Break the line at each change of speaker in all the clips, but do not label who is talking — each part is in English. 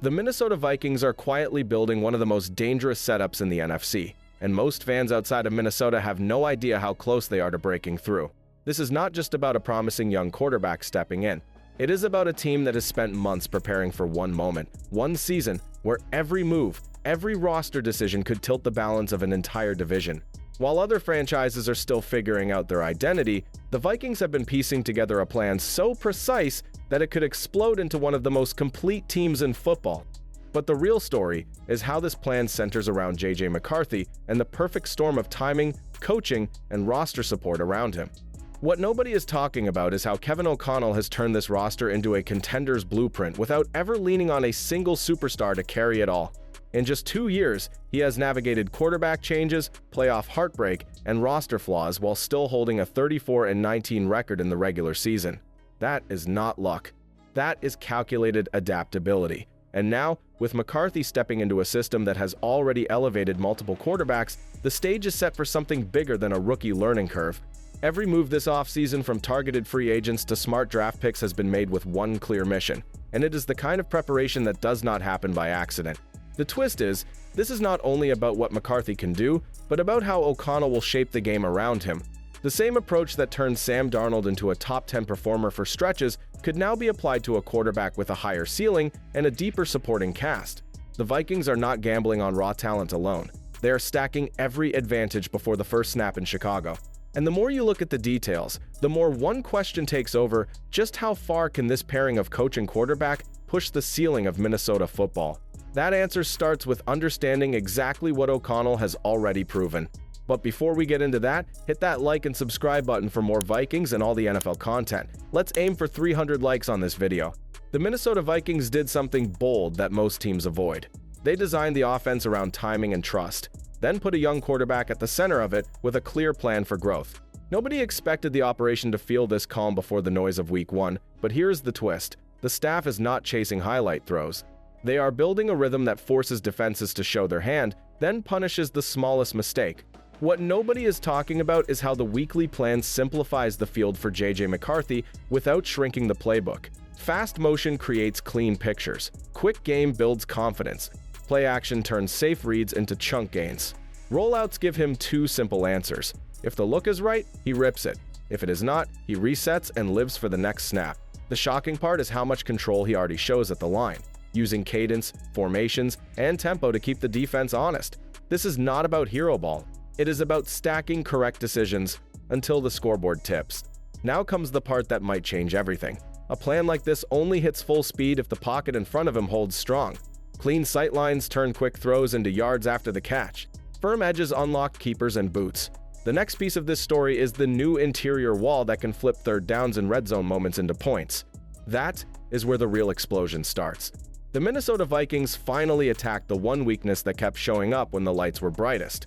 The Minnesota Vikings are quietly building one of the most dangerous setups in the NFC, and most fans outside of Minnesota have no idea how close they are to breaking through. This is not just about a promising young quarterback stepping in. It is about a team that has spent months preparing for one moment, one season, where every move, every roster decision could tilt the balance of an entire division. While other franchises are still figuring out their identity, the Vikings have been piecing together a plan so precise that it could explode into one of the most complete teams in football. But the real story is how this plan centers around J.J. McCarthy and the perfect storm of timing, coaching, and roster support around him. What nobody is talking about is how Kevin O'Connell has turned this roster into a contender's blueprint without ever leaning on a single superstar to carry it all. In just 2 years, he has navigated quarterback changes, playoff heartbreak, and roster flaws while still holding a 34-19 record in the regular season. That is not luck. That is calculated adaptability. And now, with McCarthy stepping into a system that has already elevated multiple quarterbacks, the stage is set for something bigger than a rookie learning curve. Every move this offseason, from targeted free agents to smart draft picks, has been made with one clear mission, and it is the kind of preparation that does not happen by accident. The twist is, this is not only about what McCarthy can do, but about how O'Connell will shape the game around him. The same approach that turned Sam Darnold into a top 10 performer for stretches could now be applied to a quarterback with a higher ceiling and a deeper supporting cast. The Vikings are not gambling on raw talent alone. They are stacking every advantage before the first snap in Chicago. And the more you look at the details, the more one question takes over: just how far can this pairing of coach and quarterback push the ceiling of Minnesota football? That answer starts with understanding exactly what O'Connell has already proven. But before we get into that, hit that like and subscribe button for more Vikings and all the NFL content. Let's aim for 300 likes on this video. The Minnesota Vikings did something bold that most teams avoid. They designed the offense around timing and trust, then put a young quarterback at the center of it with a clear plan for growth. Nobody expected the operation to feel this calm before the noise of Week 1, but here's the twist. The staff is not chasing highlight throws. They are building a rhythm that forces defenses to show their hand, then punishes the smallest mistake. What nobody is talking about is how the weekly plan simplifies the field for J.J. McCarthy without shrinking the playbook. Fast motion creates clean pictures. Quick game builds confidence. Play action turns safe reads into chunk gains. Rollouts give him 2 simple answers. If the look is right, he rips it. If it is not, he resets and lives for the next snap. The shocking part is how much control he already shows at the line, using cadence, formations, and tempo to keep the defense honest. This is not about hero ball. It is about stacking correct decisions until the scoreboard tips. Now comes the part that might change everything. A plan like this only hits full speed if the pocket in front of him holds strong. Clean sight lines turn quick throws into yards after the catch. Firm edges unlock keepers and boots. The next piece of this story is the new interior wall that can flip third downs and red zone moments into points. That is where the real explosion starts. The Minnesota Vikings finally attacked the one weakness that kept showing up when the lights were brightest.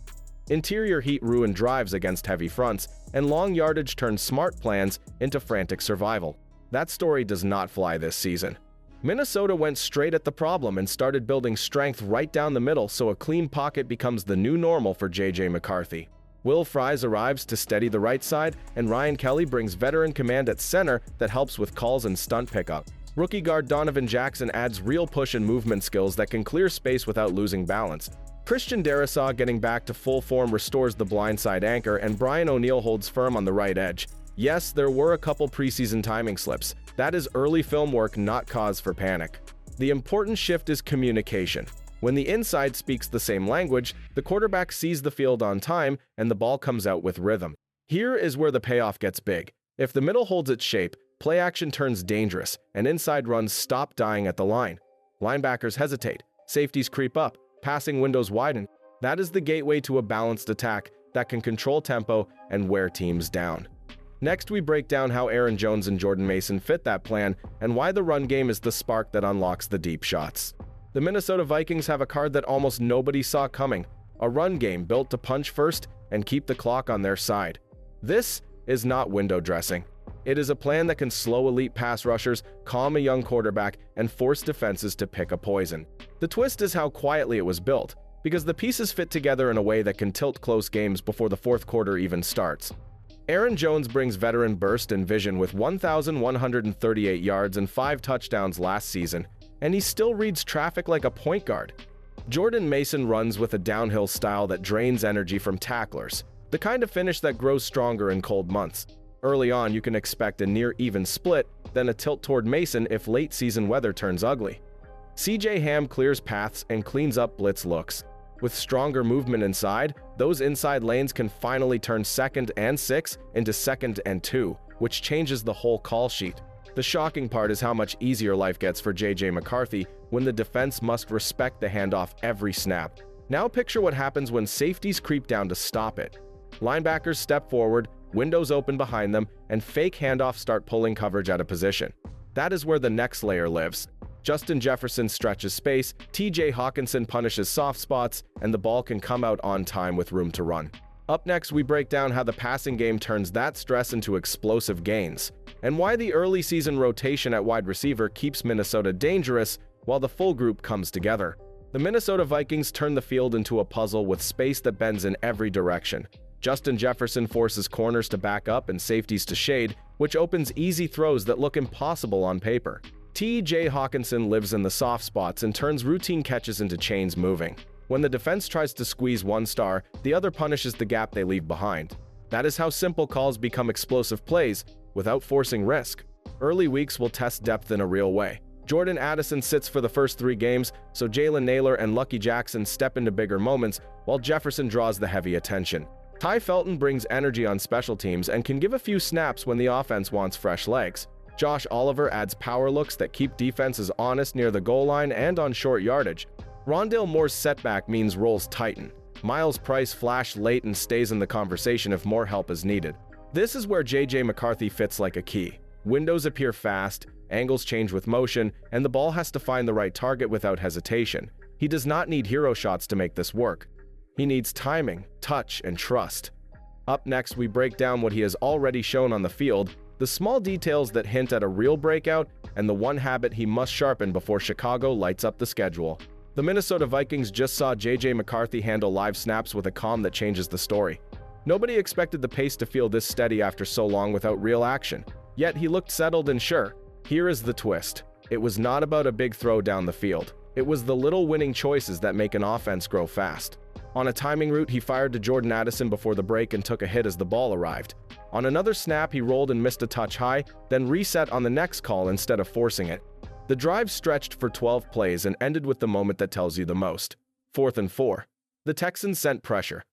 Interior heat ruined drives against heavy fronts, and long yardage turned smart plans into frantic survival. That story does not fly this season. Minnesota went straight at the problem and started building strength right down the middle so a clean pocket becomes the new normal for J.J. McCarthy. Will Fries arrives to steady the right side, and Ryan Kelly brings veteran command at center that helps with calls and stunt pickup. Rookie guard Donovan Jackson adds real push and movement skills that can clear space without losing balance. Christian Darrisaw getting back to full form restores the blindside anchor, and Brian O'Neill holds firm on the right edge. Yes, there were a couple preseason timing slips. That is early film work, not cause for panic. The important shift is communication. When the inside speaks the same language, the quarterback sees the field on time and the ball comes out with rhythm. Here is where the payoff gets big. If the middle holds its shape, play action turns dangerous, and inside runs stop dying at the line. Linebackers hesitate, safeties creep up, passing windows widen. That is the gateway to a balanced attack that can control tempo and wear teams down. Next, we break down how Aaron Jones and Jordan Mason fit that plan and why the run game is the spark that unlocks the deep shots. The Minnesota Vikings have a card that almost nobody saw coming, a run game built to punch first and keep the clock on their side. This is not window dressing. It is a plan that can slow elite pass rushers, calm a young quarterback, and force defenses to pick a poison. The twist is how quietly it was built, because the pieces fit together in a way that can tilt close games before the fourth quarter even starts. Aaron Jones brings veteran burst and vision with 1,138 yards and 5 touchdowns last season. and he still reads traffic like a point guard. Jordan Mason runs with a downhill style that drains energy from tacklers, the kind of finish that grows stronger in cold months. Early on, you can expect a near-even split, then a tilt toward Mason if late-season weather turns ugly. CJ Ham clears paths and cleans up blitz looks. With stronger movement inside, those inside lanes can finally turn 2nd and 6 into 2nd and 2, which changes the whole call sheet. The shocking part is how much easier life gets for JJ McCarthy when the defense must respect the handoff every snap. Now picture what happens when safeties creep down to stop it. Linebackers step forward, windows open behind them, and fake handoffs start pulling coverage out of position. That is where the next layer lives. Justin Jefferson stretches space, TJ Hawkinson punishes soft spots, and the ball can come out on time with room to run. Up next, we break down how the passing game turns that stress into explosive gains, and why the early season rotation at wide receiver keeps Minnesota dangerous while the full group comes together. The Minnesota Vikings turn the field into a puzzle with space that bends in every direction. Justin Jefferson forces corners to back up and safeties to shade, which opens easy throws that look impossible on paper. TJ Hawkinson lives in the soft spots and turns routine catches into chains moving. When the defense tries to squeeze one star, the other punishes the gap they leave behind. That is how simple calls become explosive plays without forcing risk. Early weeks will test depth in a real way. Jordan Addison sits for the first 3 games, so Jalen Naylor and Lucky Jackson step into bigger moments, while Jefferson draws the heavy attention. Ty Felton brings energy on special teams and can give a few snaps when the offense wants fresh legs. Josh Oliver adds power looks that keep defenses honest near the goal line and on short yardage. Rondale Moore's setback means roles tighten. Miles Price flashed late and stays in the conversation if more help is needed. This is where JJ McCarthy fits like a key. Windows appear fast, angles change with motion, and the ball has to find the right target without hesitation. He does not need hero shots to make this work. He needs timing, touch, and trust. Up next, we break down what he has already shown on the field, the small details that hint at a real breakout, and the one habit he must sharpen before Chicago lights up the schedule. The Minnesota Vikings just saw JJ McCarthy handle live snaps with a calm that changes the story. Nobody expected the pace to feel this steady after so long without real action. Yet he looked settled and sure. Here is the twist. It was not about a big throw down the field. It was the little winning choices that make an offense grow fast. On a timing route, he fired to Jordan Addison before the break and took a hit as the ball arrived. On another snap, he rolled and missed a touch high, then reset on the next call instead of forcing it. The drive stretched for 12 plays and ended with the moment that tells you the most. 4th and 4. The Texans sent pressure.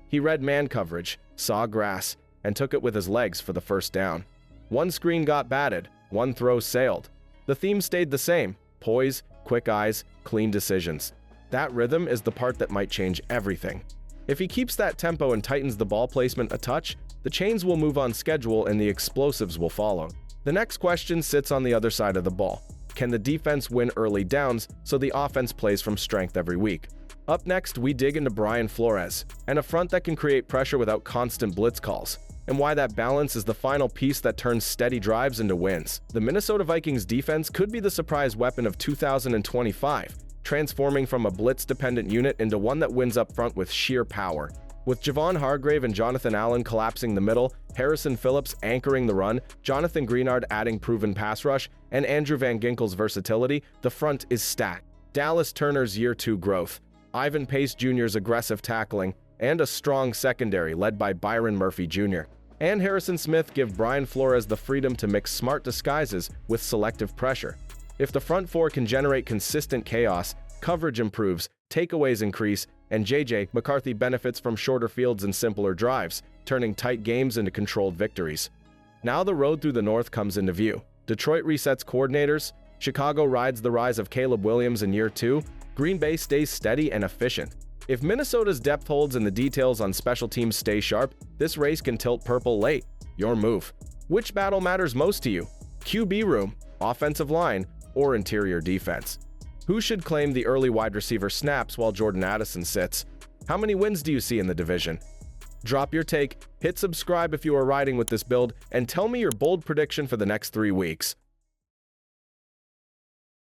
He read man coverage, saw grass, and took it with his legs for the first down. One screen got batted, one throw sailed. The theme stayed the same: poise, quick eyes, clean decisions. That rhythm is the part that might change everything. If he keeps that tempo and tightens the ball placement a touch, the chains will move on schedule and the explosives will follow. The next question sits on the other side of the ball. Can the defense win early downs so the offense plays from strength every week? Up next, we dig into Brian Flores, and a front that can create pressure without constant blitz calls, and why that balance is the final piece that turns steady drives into wins. The Minnesota Vikings defense could be the surprise weapon of 2025, transforming from a blitz-dependent unit into one that wins up front with sheer power. With Javon Hargrave and Jonathan Allen collapsing the middle, Harrison Phillips anchoring the run, Jonathan Greenard adding proven pass rush, and Andrew Van Ginkel's versatility, the front is stacked. Dallas Turner's Year 2 growth, Ivan Pace Jr.'s aggressive tackling, and a strong secondary led by Byron Murphy Jr. and Harrison Smith give Brian Flores the freedom to mix smart disguises with selective pressure. If the front four can generate consistent chaos, coverage improves, takeaways increase, and JJ McCarthy benefits from shorter fields and simpler drives, turning tight games into controlled victories. Now the road through the North comes into view. Detroit resets coordinators, Chicago rides the rise of Caleb Williams in Year 2, Green Bay stays steady and efficient. If Minnesota's depth holds and the details on special teams stay sharp, this race can tilt purple late. Your move. Which battle matters most to you? QB room, offensive line, or interior defense? Who should claim the early wide receiver snaps while Jordan Addison sits? How many wins do you see in the division? Drop your take, hit subscribe if you are riding with this build, and tell me your bold prediction for the next 3 weeks.